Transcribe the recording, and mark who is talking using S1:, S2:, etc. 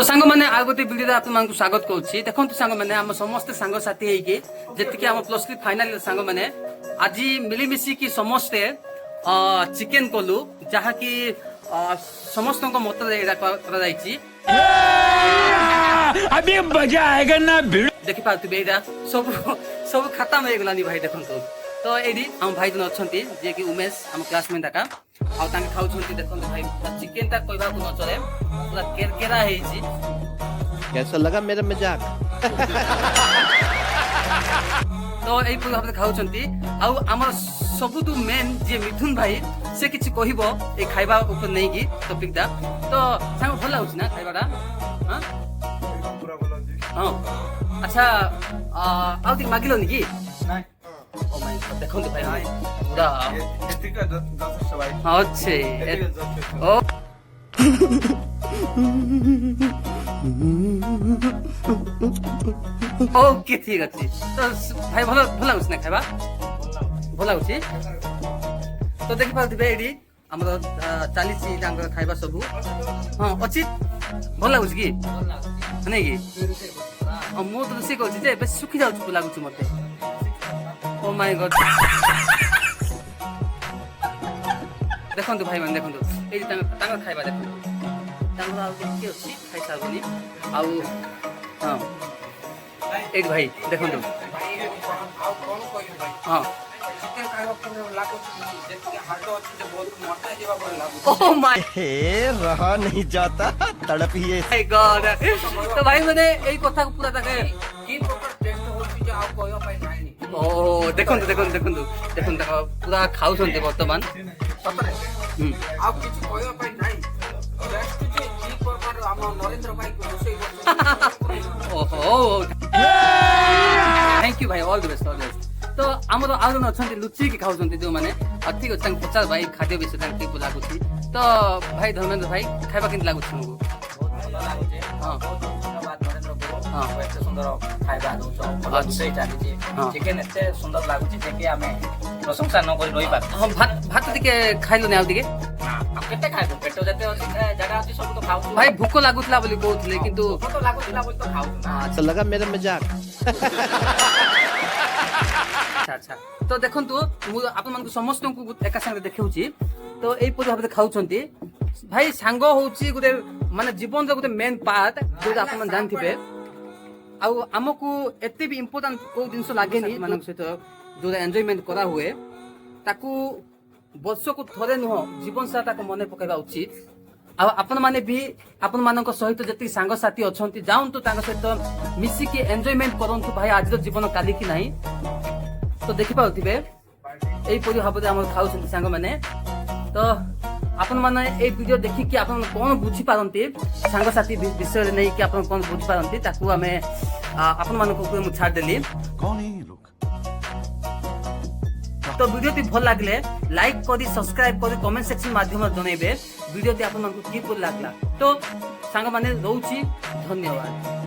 S1: सांग मैंने आ गोटे वीडियो आप स्वागत करुच्ची देखो सांग मैंने आम समस्ते सांग साथी होगी जी आम +3 फाइनाल सांग मैंने आज मिलमिशिकी समस्ते चिकेन कलु जहाँकि समस्त मत
S2: अभी मजा आएगा ना
S1: देखी पारे सब सब खाता में गलानी भाई देखो तो ये आम भाई जन अच्छा जी कि उमेश आम क्लासमेट आका खाऊ देखो भाई चिकेन टा कहवा न चले पूरा केरकेरा
S3: कैसा लगा मेरा मजाक
S1: तो यही भाव खाऊ आम सबुठू मेन जी मिथुन भाई से किसी कहब ये खाइबा ऊपर नहीं की टपिक टा तो सांग भल लगुच ना खाइबाटा हाँ अच्छा आउ टी मागिल कि देखो भाई पूरा अच्छे ओके ठीक अच्छे तो भाई भल भल लगुच ना खाइबा भल लगुच तो देखी पारे ये आम चली खाइबा सब हाँ अच्छी भल लगुच कि नहीं कि मु तो रोषे कर सुखी जाऊँ लगुच मत ओ माय गॉड देखो भाई मैंने देखो ये खाइबा देखो अच्छी खाई सारे हाँ ये भाई देखो हाँ ओह माय
S3: रहा नहीं जाता तड़प ही है
S1: माय गॉड तो भाई मैंने यही कथा को पूरा तक ओ देखो देखो देखो देखो पूरा खाऊ बर्तमान थैंक यू भाई all the best all the best तो आमर आउ जन अच्छा लुचिकी खाऊ जो मैंने ठीक अच्छे पचार भाई खाद्य विषय लगुच तो भाई धर्मेंद्र भाई खाइबा के लगुच तुमको
S4: चिकेन एते सुंदर लागुची जे आमे प्रशंसा न करि रहि पार
S1: हम भात टिके खाइलो ने आ टिके
S4: केते खाइबो पेट जते जगह अछि सब तो खाउ
S1: भाई भूख लागुतला बोली कहउथले किंतु
S4: भूख तो लागुतला बोली तो खाउ
S3: अच्छा लगा मेरा मजाक
S1: अच्छा अच्छा तो देखंतु मु आपन मन को समस्त को एका संग देखाउची तो एई परि भाबे खाउछंती भाई सांग होउची गुटे माने जीवन रो गुटे मेन पार्ट जो आपन मन जानथिबे आउ आमको एते भी इम्पोर्टेंट को जिनस लागे नहीं मानक सहित जो एंजॉयमेंट करा हुए ताकू वर्ष को थरे नुह जीवन सारा ताको मने पकाइबा उचित आ आपण माने भी आपण मानक सहित जति सांग साथी अछंती जाउंतु तांग सहित मिसिकी एंजॉयमेंट करंतु भाई आज जीवन काली की नहीं तो देखि पाउथिबे एई परि भाबे हम खाउछंती सांग माने तो आपण माने ए वीडियो देखि कि आपण कोन बुझी पारंती सांग साथी विषय नै कि आपण कोन बुझी पारंती ताकू हमें आपण मानको को मु छाड़ देली
S2: कौन है ये लोग
S1: तो वीडियो टी भल लागले लाइक करी सब्सक्राइब करी कमेंट सेक्शन माध्यम जनइबे वीडियो टी आपण मानको की लागला तो सांग माने रहउची धन्यवाद।